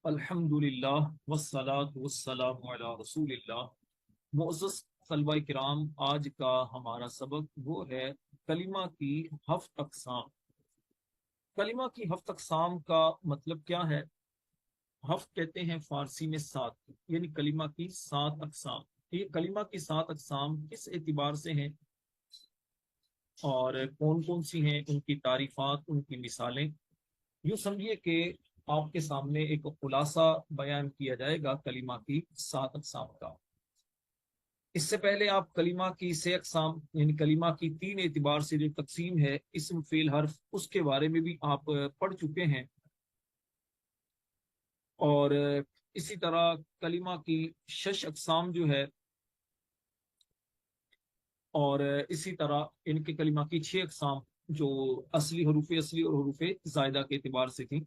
الحمدللہ والصلاة والسلام علی رسول اللہ۔ معزز طلبہ کرام، آج کا ہمارا سبق وہ ہے کلمہ کی ہفت اقسام۔ کلمہ کی ہفت اقسام کا مطلب کیا ہے؟ ہفت کہتے ہیں فارسی میں سات، یعنی کلمہ کی سات اقسام۔ یہ کلمہ کی سات اقسام کس اعتبار سے ہیں اور کون کون سی ہیں، ان کی تعریفات، ان کی مثالیں۔ یوں سمجھیے کہ آپ کے سامنے ایک خلاصہ بیان کیا جائے گا کلمہ کی سات اقسام کا۔ اس سے پہلے آپ کلمہ کی سے اقسام، یعنی کلمہ کی تین اعتبار سے جو تقسیم ہے، اسم فعل حرف، اس کے بارے میں بھی آپ پڑھ چکے ہیں۔ اور اسی طرح کلمہ کی شش اقسام جو ہے، اور اسی طرح ان کے کلمہ کی چھ اقسام جو اصلی حروف اصلی اور حروف زائدہ کے اعتبار سے تھیں۔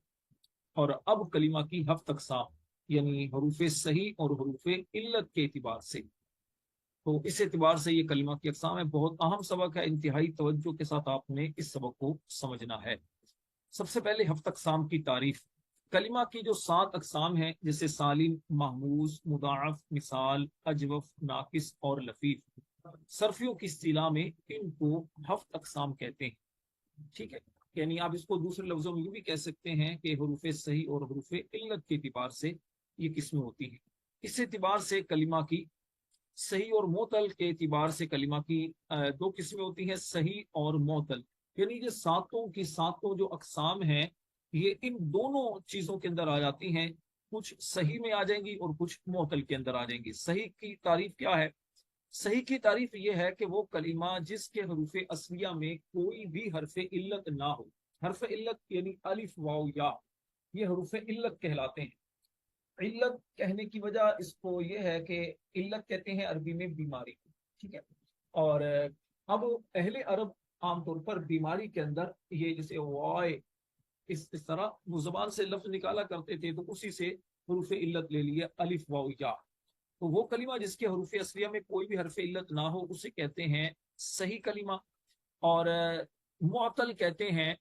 اور اب کلمہ کی ہفت اقسام، یعنی حروف صحیح اور حروف علت کے اعتبار سے۔ تو اس اعتبار سے یہ کلمہ کی اقسام ہے، بہت اہم سبق ہے، انتہائی توجہ کے ساتھ آپ نے اس سبق کو سمجھنا ہے۔ سب سے پہلے ہفت اقسام کی تعریف۔ کلمہ کی جو سات اقسام ہیں، جیسے سالم، محموز، مضاعف، مثال، اجوف، ناقص اور لفیف، صرفیوں کی اصطلاح میں ان کو ہفت اقسام کہتے ہیں۔ ٹھیک ہے، یعنی آپ اس کو دوسرے لفظوں میں یہ بھی کہہ سکتے ہیں کہ حروف صحیح اور حروف علت کے اعتبار سے یہ قسمیں ہوتی ہیں۔ اس اعتبار سے کلمہ کی صحیح اور معتل کے اعتبار سے کلمہ کی دو قسمیں ہوتی ہیں، صحیح اور معتل۔ یعنی یہ ساتوں کی ساتوں جو اقسام ہیں، یہ ان دونوں چیزوں کے اندر آ جاتی ہیں، کچھ صحیح میں آ جائیں گی اور کچھ معتل کے اندر آ جائیں گی۔ صحیح کی تعریف کیا ہے؟ صحیح کی تعریف یہ ہے کہ وہ کلمہ جس کے حروف اصلیہ میں کوئی بھی حرف علت نہ ہو۔ حرف علت یعنی الف واو یا، یہ حروف علت کہلاتے ہیں۔ علت کہنے کی وجہ اس کو یہ ہے کہ علت کہتے ہیں عربی میں بیماری، ٹھیک ہے۔ اور اب اہل عرب عام طور پر بیماری کے اندر یہ جیسے وائے، اس طرح وہ زبان سے لفظ نکالا کرتے تھے، تو اسی سے حروف علت لے لیے الف واو یا۔ تو وہ کلمہ جس کے حروف اصلیہ میں کوئی بھی حرف علت نہ ہو، اسے کہتے ہیں صحیح کلمہ۔ اور معطل کہتے ہیں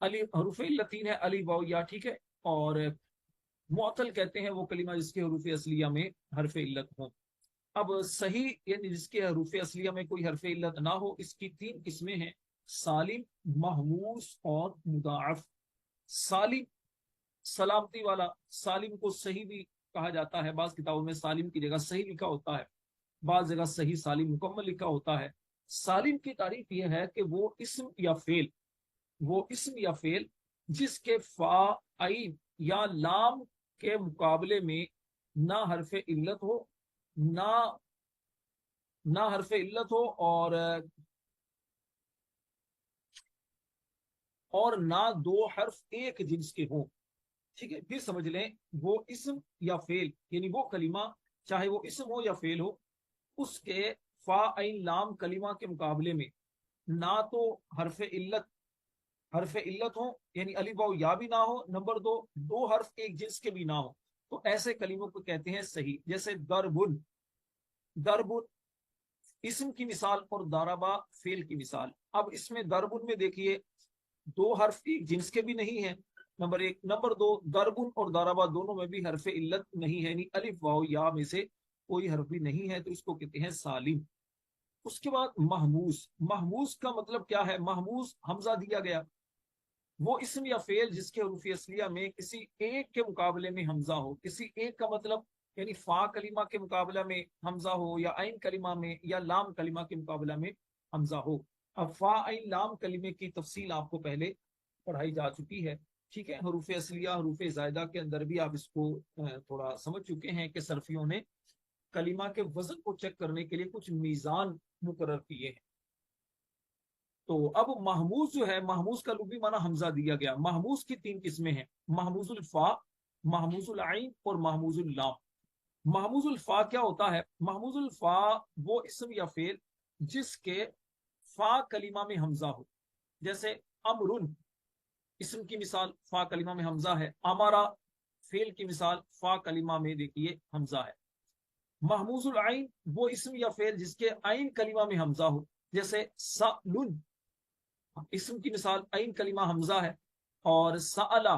علی حروف علت تین ہے، الف واو یا، ٹھیک ہے۔ اور معطل کہتے ہیں وہ کلمہ جس کے حروف اصلیہ میں حرف علت ہو۔ اب صحیح یعنی جس کے حروف اصلیہ میں کوئی حرف علت نہ ہو، اس کی تین قسمیں ہیں، سالم، محموس اور مضاعف۔ سالم سلامتی والا، سالم کو صحیح بھی کہا جاتا ہے، بعض کتابوں میں سالم کی جگہ صحیح لکھا ہوتا ہے، بعض جگہ صحیح سالم مکمل لکھا ہوتا ہے۔ سالم کی تعریف یہ ہے کہ وہ اسم یا فعل جس کے فا، عین یا لام کے مقابلے میں نہ حرف علت ہو، نہ حرف علت ہو اور نہ دو حرف ایک جنس کے ہوں۔ ٹھیک ہے، پھر سمجھ لیں، وہ اسم یا فعل، یعنی وہ کلمہ چاہے وہ اسم ہو یا فعل ہو، اس کے فا عین لام کلمہ کے مقابلے میں نہ تو حرف علت ہو، یعنی الف واو یا بھی نہ ہو، نمبر دو حرف ایک جنس کے بھی نہ ہو، تو ایسے کلموں کو کہتے ہیں صحیح۔ جیسے دربن اسم کی مثال اور داربا فعل کی مثال۔ اب اس میں دربن میں دیکھیے دو حرف ایک جنس کے بھی نہیں ہیں، نمبر ایک۔ نمبر دو، دربن اور داربا دونوں میں بھی حرف علت نہیں ہے، یعنی الف واو یا میں سے کوئی حرف بھی نہیں ہے، تو اس کو کہتے ہیں سالم۔ اس کے بعد محموز کا مطلب کیا ہے؟ محموز حمزہ دیا گیا، وہ اسم یا فعل جس کے حروف اصلیہ میں کسی ایک کے مقابلے میں حمزہ ہو۔ کسی ایک کا مطلب یعنی فا کلمہ کے مقابلہ میں حمزہ ہو، یا عین کلمہ میں، یا لام کلمہ کے مقابلہ میں حمزہ ہو۔ اب فا عین لام کلمے کی تفصیل آپ کو پہلے پڑھائی جا چکی ہے، ٹھیک ہے۔ حروف اصلیہ حروف زائدہ کے اندر بھی آپ اس کو تھوڑا سمجھ چکے ہیں کہ صرفیوں نے کلمہ کے وزن کو چیک کرنے کے لیے کچھ میزان مقرر کیے ہیں۔ تو اب محموز جو ہے، محموز کا لغوی معنی حمزہ دیا گیا۔ محموز کی تین قسمیں ہیں، محموز الفا، محموز العین اور محموز اللام۔ محموز الفا کیا ہوتا ہے؟ محموز الفا وہ اسم یا فعل جس کے فا کلمہ میں حمزہ ہو، جیسے امرن اسم کی مثال فا کلمہ میں حمزہ ہے، امارا فعل کی مثال فا کلمہ میں دیکھیے حمزہ ہے۔ محموز العین وہ اسم یا فعل جس کے عین کلمہ میں حمزہ ہو، جیسے سألن اسم کی مثال عین کلمہ حمزہ ہے، اور سألا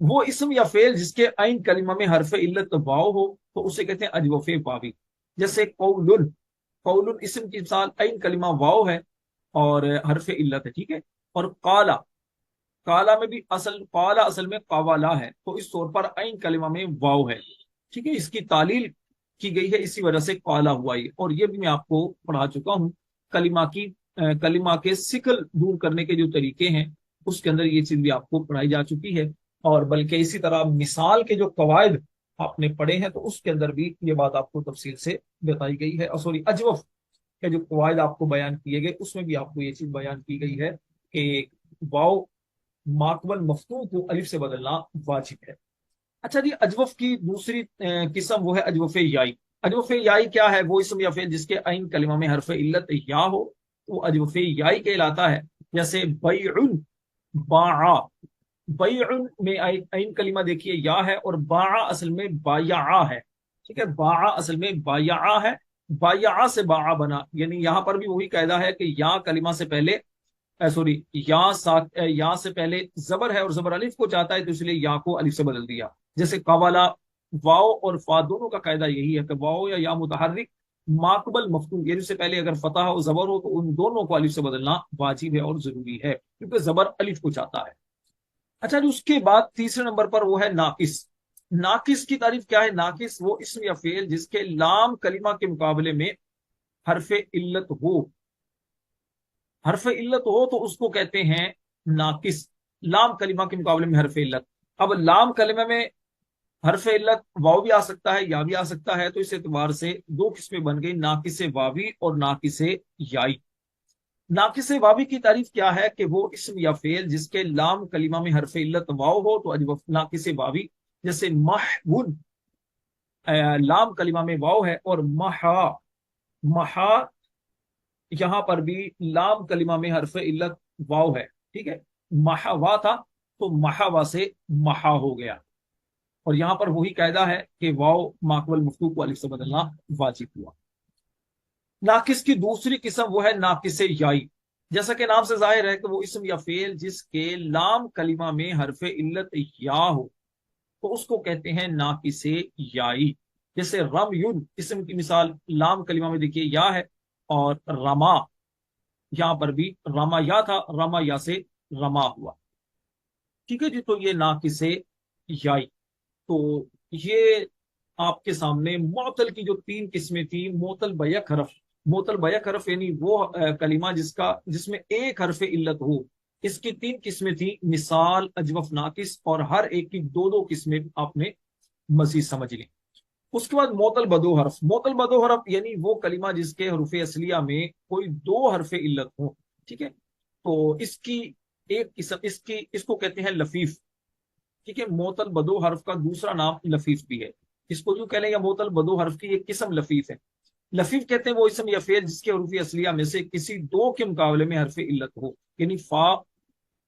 وہ اسم یا فعل جس کے عین کلمہ میں حرف علت واو ہو تو اسے کہتے ہیں اجوف واوی. جیسے قول، قول اسم کی مثال عین کلمہ واو ہے اور حرف علت ہے، ٹھیک ہے. اور قالا، کالا میں بھی قالا اصل میں قوالا ہے، تو اس طور پر عین کلمہ میں واو ہے، ٹھیک ہے. اس کی تعلیل کی گئی ہے، اسی وجہ سے قالا ہوا یہ. اور یہ بھی میں آپ کو پڑھا چکا ہوں. کلمہ کے سکل دور کرنے کے جو طریقے ہیں اس کے اندر یہ چیز بھی آپ کو پڑھائی جا چکی ہے. اور بلکہ اسی طرح مثال کے جو قواعد آپ نے پڑھے ہیں تو اس کے اندر بھی یہ بات آپ کو تفصیل سے بتائی گئی ہے. اور سوری، اجوف کے جو قواعد آپ کو بیان کیے گئے اس میں بھی آپ کو یہ چیز بیان کی گئی ہے کہ واو ماقبل مفتوح کو الف سے بدلنا واجب ہے. اچھا جی، اجوف کی دوسری قسم وہ ہے اجوف یائی. اجوف یائی کیا ہے؟ وہ اسم یا فعل جس کے عین کلمہ میں حرف علت یا ہو تو اجوف یائی کہلاتا ہے. جیسے بیع، باع، بیع میں عین کلمہ دیکھیے یا ہے، اور باع اصل میں بایعا ہے، ٹھیک ہے. باع اصل میں بایعا ہے، بایعا سے باع بنا. یعنی یہاں پر بھی وہی قاعدہ ہے کہ یا کلمہ سے پہلے سوری یا سے پہلے زبر ہے اور زبر الف کو چاہتا ہے تو اس لیے یا کو الف سے بدل دیا. جیسے قوالا، واؤ اور فا دونوں کا قاعدہ یہی ہے کہ واؤ یا متحرک ماقبل مفتوح، یعنی اس سے پہلے اگر فتح ہو زبر ہو تو ان دونوں کو الف سے بدلنا واجب ہے اور ضروری ہے کیونکہ زبر الف کو چاہتا ہے. اچھا جی، اس کے بعد تیسرے نمبر پر وہ ہے ناقص. ناقص کی تعریف کیا ہے؟ ناقص وہ اسم یا فعل جس کے لام کلمہ کے مقابلے میں حرف علت ہو. حرف علت ہو تو اس کو کہتے ہیں ناقص، لام کلمہ کے مقابلے میں حرف علت. اب لام کلمہ میں حرف علت واو بھی آ سکتا ہے یا بھی آ سکتا ہے، تو اس اعتبار سے دو قسمیں بن گئی، ناقص واوی اور ناقص یائی. ناقص واوی کی تعریف کیا ہے کہ وہ اسم یا فعل جس کے لام کلمہ میں حرف علت واو ہو تو ناقص واوی. جیسے محون، لام کلمہ میں واو ہے، اور محا، محا یہاں پر بھی لام کلمہ میں حرف علت واو ہے، ٹھیک ہے. محوا تھا تو محوا سے محا ہو گیا. اور یہاں پر وہی قاعدہ ہے کہ واو ماقبل مفتوح کو الف سے بدلنا واجب ہوا. ناقص کی دوسری قسم وہ ہے ناقص یائی. جیسا کہ نام سے ظاہر ہے کہ وہ اسم یا فعل جس کے لام کلمہ میں حرف علت یا ہو تو اس کو کہتے ہیں ناقص یائی. جیسے رمیون اسم کی مثال لام کلمہ میں دیکھیے یا ہے، اور رما یہاں پر بھی رما یا تھا، رما یا سے رما ہوا، ٹھیک ہے جی. تو یہ ناقص یائی. تو یہ آپ کے سامنے معطل کی جو تین قسمیں تھیں. معطل بیک حرف، معطل بیک حرف یعنی وہ کلمہ جس میں ایک حرف علت ہو. اس کی تین قسمیں تھیں، مثال، اجوف، ناقص، اور ہر ایک کی دو دو قسمیں آپ نے مزید سمجھ لی. اس کے بعد معطل بدو حرف. معطل بدو حرف یعنی وہ کلمہ جس کے حروف اصلیہ میں کوئی دو حرف علت ہو، ٹھیک ہے. تو اس کی ایک قسم اس کو کہتے ہیں لفیف، ٹھیک ہے. معطل بدو حرف کا دوسرا نام لفیف بھی ہے. اس کو جو کہہ لیں یا معطل بدو حرف کی ایک قسم لفیف ہے. لفیف کہتے ہیں وہ اسم یا فعل جس کے حروف اصلیہ میں سے کسی دو کے مقابلے میں حرف علت ہو، یعنی فا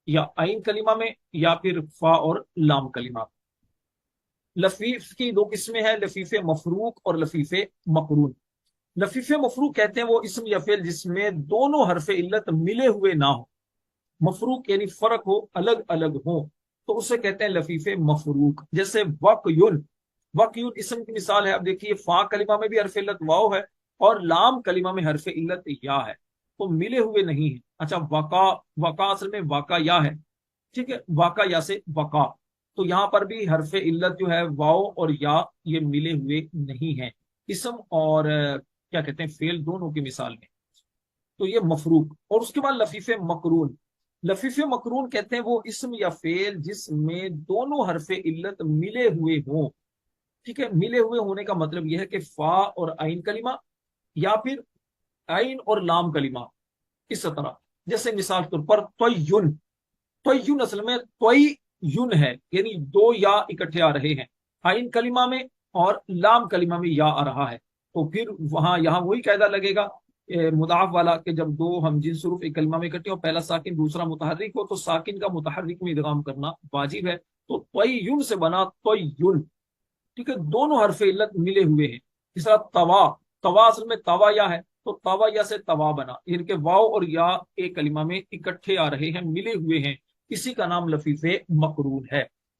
یا عین کلمہ میں یا پھر فا اور لام کلمہ. لفیف کی دو قسمیں ہیں، لفیف مفروق اور لفیف مقرون. لفیف مفروق کہتے ہیں وہ اسم یا فعل جس میں دونوں حرف علت ملے ہوئے نہ ہو. مفروق یعنی فرق ہو، الگ الگ ہو، تو اسے کہتے ہیں لفیف مفروق. جیسے وقیون، وقیون اسم کی مثال ہے. اب دیکھیے فا کلمہ میں بھی حرف علت واو ہے اور لام کلمہ میں حرف علت یا ہے، تو ملے ہوئے نہیں ہیں. اچھا، وقا اصل میں واقع یا ہے، ٹھیک ہے، واقع یا سے وقا. تو یہاں پر بھی حرف علت جو ہے واو اور یا یہ ملے ہوئے نہیں ہیں، اسم اور کیا کہتے ہیں فعل دونوں کی مثال میں. تو یہ مفروق. اور اس کے بعد لفیف مقرون. لفیف مقرون کہتے ہیں وہ اسم یا فعل جس میں دونوں حرف علت ملے ہوئے ہوں، ٹھیک ہے. ملے ہوئے ہونے کا مطلب یہ ہے کہ فا اور عین کلمہ یا پھر عین اور لام کلمہ اس طرح. جیسے مثال کے طور پر تویون، تویون اصل میں توئی یون ہے، یعنی دو یا اکٹھے آ رہے ہیں، عین کلمہ میں اور لام کلمہ میں یا آ رہا ہے. تو پھر یہاں وہی قاعدہ لگے گا مضاعف والا کہ جب دو ہم جنس حروف ایک کلمہ میں اکٹھے ہو، پہلا ساکن دوسرا متحرک ہو، تو ساکن کا متحرک میں ادغام کرنا واجب ہے. تو تویون سے بنا تویون، ٹھیک ہے، دونوں حرف علت ملے ہوئے ہیں. اس طرح توا، توا اصل میں توا یا ہے تو توا یا سے توا بنا، یعنی کہ واو اور یا ایک کلمہ میں اکٹھے آ رہے ہیں، ملے ہوئے ہیں، اسی کا نام لفیف مقرون ہے.